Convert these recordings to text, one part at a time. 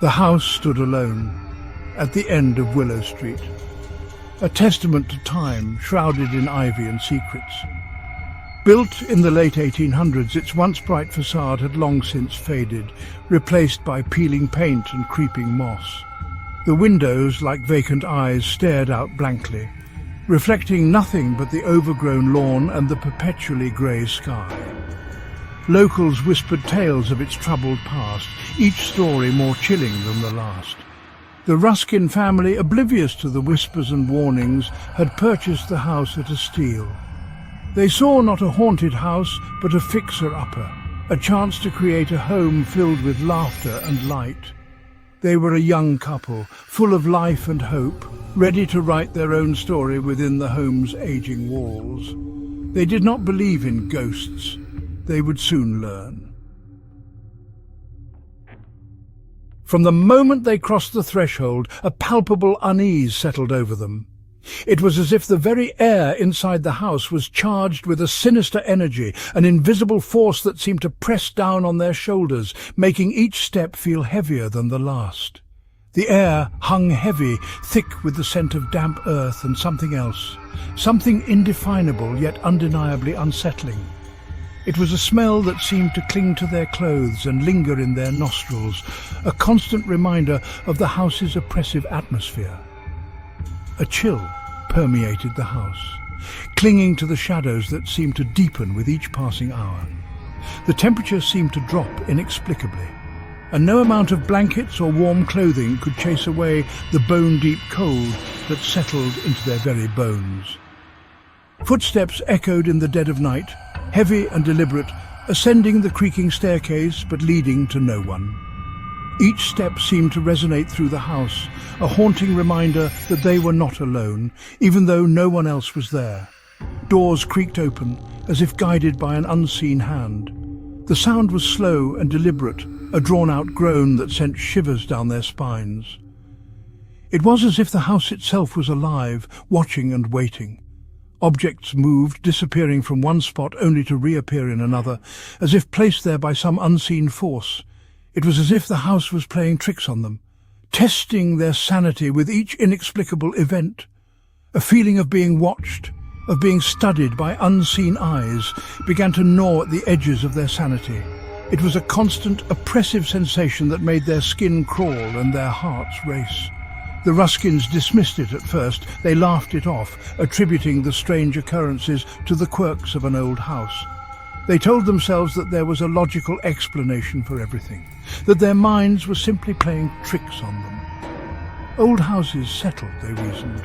The house stood alone, at the end of Willow Street, a testament to time shrouded in ivy and secrets. Built in the late 1800s, its once bright facade had long since faded, replaced by peeling paint and creeping moss. The windows, like vacant eyes, stared out blankly, reflecting nothing but the overgrown lawn and the perpetually grey sky. Locals whispered tales of its troubled past, each story more chilling than the last. The Ruskin family, oblivious to the whispers and warnings, had purchased the house at a steal. They saw not a haunted house, but a fixer-upper, a chance to create a home filled with laughter and light. They were a young couple, full of life and hope, ready to write their own story within the home's aging walls. They did not believe in ghosts. They would soon learn. From the moment they crossed the threshold, a palpable unease settled over them. It was as if the very air inside the house was charged with a sinister energy, an invisible force that seemed to press down on their shoulders, making each step feel heavier than the last. The air hung heavy, thick with the scent of damp earth and something else, something indefinable yet undeniably unsettling. It was a smell that seemed to cling to their clothes and linger in their nostrils, a constant reminder of the house's oppressive atmosphere. A chill permeated the house, clinging to the shadows that seemed to deepen with each passing hour. The temperature seemed to drop inexplicably, and no amount of blankets or warm clothing could chase away the bone-deep cold that settled into their very bones. Footsteps echoed in the dead of night, heavy and deliberate, ascending the creaking staircase but leading to no one. Each step seemed to resonate through the house, a haunting reminder that they were not alone, even though no one else was there. Doors creaked open, as if guided by an unseen hand. The sound was slow and deliberate, a drawn-out groan that sent shivers down their spines. It was as if the house itself was alive, watching and waiting. Objects moved, disappearing from one spot only to reappear in another, as if placed there by some unseen force. It was as if the house was playing tricks on them, testing their sanity with each inexplicable event. A feeling of being watched, of being studied by unseen eyes, began to gnaw at the edges of their sanity. It was a constant, oppressive sensation that made their skin crawl and their hearts race. The Ruskins dismissed it at first. They laughed it off, attributing the strange occurrences to the quirks of an old house. They told themselves that there was a logical explanation for everything, that their minds were simply playing tricks on them. Old houses settled, they reasoned.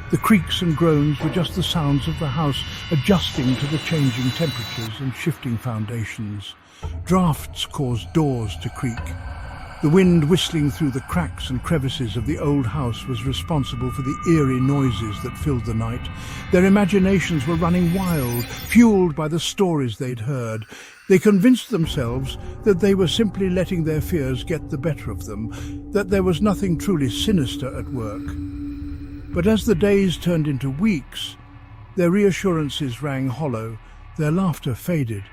The creaks and groans were just the sounds of the house adjusting to the changing temperatures and shifting foundations. Drafts caused doors to creak. The wind whistling through the cracks and crevices of the old house was responsible for the eerie noises that filled the night. Their imaginations were running wild, fueled by the stories they'd heard. They convinced themselves that they were simply letting their fears get the better of them, that there was nothing truly sinister at work. But as the days turned into weeks, their reassurances rang hollow, their laughter faded,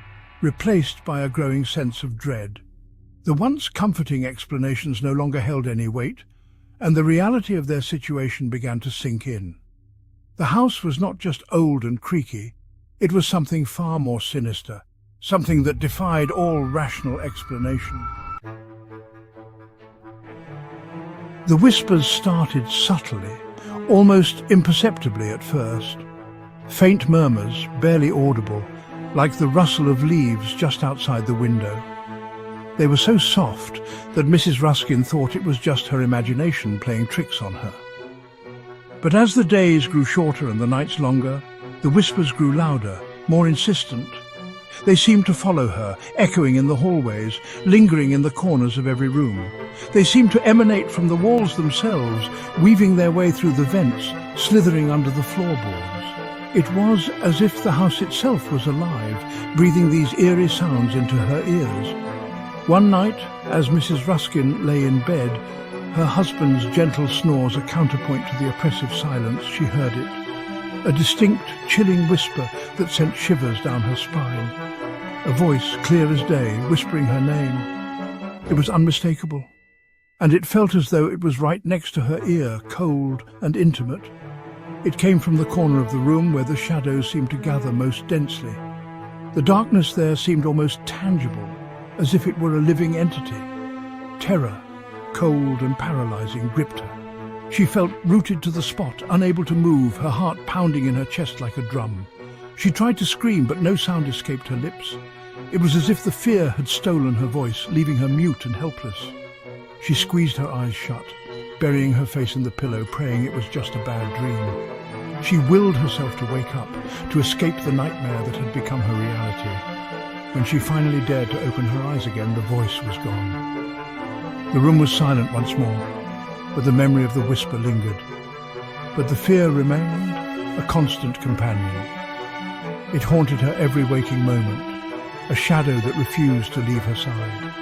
replaced by a growing sense of dread. The once comforting explanations no longer held any weight, and the reality of their situation began to sink in. The house was not just old and creaky, it was something far more sinister, something that defied all rational explanation. The whispers started subtly, almost imperceptibly at first. Faint murmurs, barely audible, like the rustle of leaves just outside the window. They were so soft that Mrs. Ruskin thought it was just her imagination playing tricks on her. But as the days grew shorter and the nights longer, the whispers grew louder, more insistent. They seemed to follow her, echoing in the hallways, lingering in the corners of every room. They seemed to emanate from the walls themselves, weaving their way through the vents, slithering under the floorboards. It was as if the house itself was alive, breathing these eerie sounds into her ears. One night, as Mrs. Ruskin lay in bed, her husband's gentle snores a counterpoint to the oppressive silence, she heard it. A distinct, chilling whisper that sent shivers down her spine. A voice, clear as day, whispering her name. It was unmistakable. and it felt as though it was right next to her ear, cold and intimate. It came from the corner of the room where the shadows seemed to gather most densely. The darkness there seemed almost tangible, as if it were a living entity. Terror, cold and paralyzing, gripped her. She felt rooted to the spot, unable to move, her heart pounding in her chest like a drum. She tried to scream, but no sound escaped her lips. It was as if the fear had stolen her voice, leaving her mute and helpless. She squeezed her eyes shut, burying her face in the pillow, praying it was just a bad dream. She willed herself to wake up, to escape the nightmare that had become her reality. When she finally dared to open her eyes again, the voice was gone. The room was silent once more, but the memory of the whisper lingered. But the fear remained, a constant companion. It haunted her every waking moment, a shadow that refused to leave her side.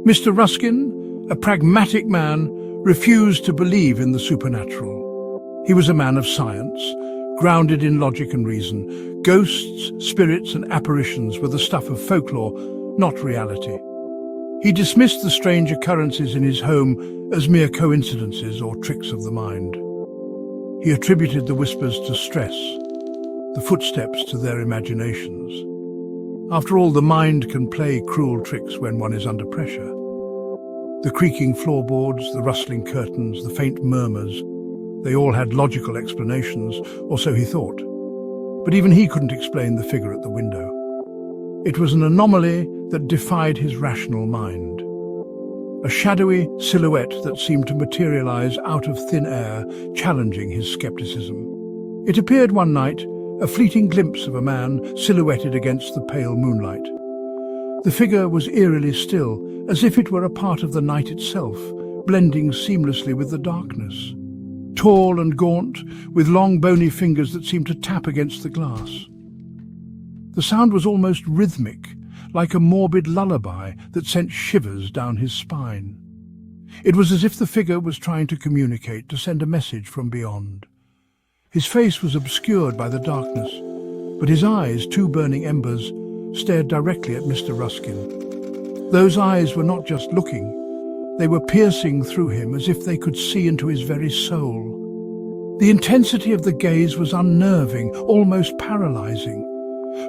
Mr. Ruskin, a pragmatic man, refused to believe in the supernatural. He was a man of science, grounded in logic and reason. Ghosts, spirits and apparitions were the stuff of folklore, not reality. He dismissed the strange occurrences in his home as mere coincidences or tricks of the mind. He attributed the whispers to stress, the footsteps to their imaginations. After all, the mind can play cruel tricks when one is under pressure. The creaking floorboards, the rustling curtains, the faint murmurs, they all had logical explanations, or so he thought. But even he couldn't explain the figure at the window. It was an anomaly that defied his rational mind. A shadowy silhouette that seemed to materialize out of thin air, challenging his skepticism. It appeared one night, a fleeting glimpse of a man silhouetted against the pale moonlight. The figure was eerily still, as if it were a part of the night itself, blending seamlessly with the darkness. Tall and gaunt, with long bony fingers that seemed to tap against the glass. The sound was almost rhythmic, like a morbid lullaby that sent shivers down his spine. It was as if the figure was trying to communicate, to send a message from beyond. His face was obscured by the darkness, but his eyes, two burning embers, stared directly at Mr. Ruskin. Those eyes were not just looking, they were piercing through him as if they could see into his very soul. The intensity of the gaze was unnerving, almost paralyzing.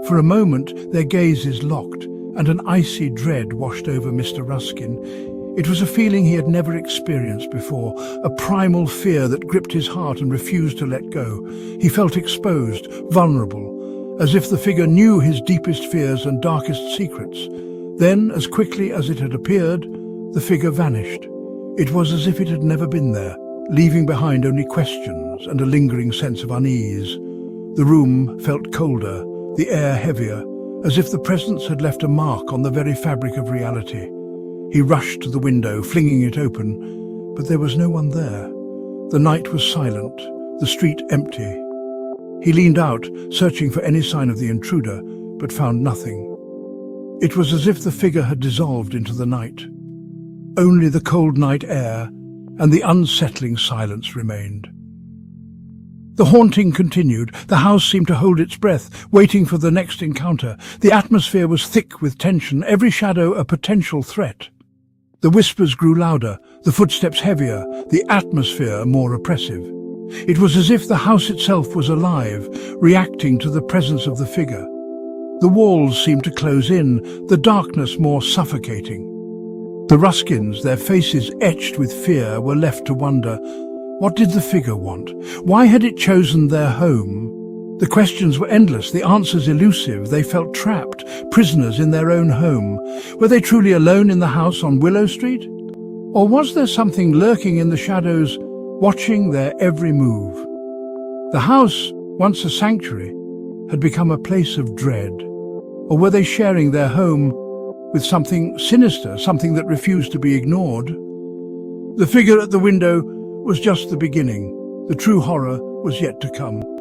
For a moment, their gazes locked, and an icy dread washed over Mr. Ruskin. It was a feeling he had never experienced before, a primal fear that gripped his heart and refused to let go. He felt exposed, vulnerable, as if the figure knew his deepest fears and darkest secrets. Then, as quickly as it had appeared, the figure vanished. It was as if it had never been there, leaving behind only questions and a lingering sense of unease. The room felt colder, the air heavier, as if the presence had left a mark on the very fabric of reality. He rushed to the window, flinging it open, but there was no one there. The night was silent, the street empty. He leaned out, searching for any sign of the intruder, but found nothing. It was as if the figure had dissolved into the night. Only the cold night air and the unsettling silence remained. The haunting continued. The house seemed to hold its breath, waiting for the next encounter. The atmosphere was thick with tension, every shadow a potential threat. The whispers grew louder, the footsteps heavier, the atmosphere more oppressive. It was as if the house itself was alive, reacting to the presence of the figure. The walls seemed to close in, the darkness more suffocating. The Ruskins, their faces etched with fear, were left to wonder, what did the figure want? Why had it chosen their home? The questions were endless, the answers elusive. They felt trapped, prisoners in their own home. Were they truly alone in the house on Willow Street? Or was there something lurking in the shadows, watching their every move? The house, once a sanctuary, had become a place of dread. Or were they sharing their home with something sinister, something that refused to be ignored? The figure at the window was just the beginning. The true horror was yet to come.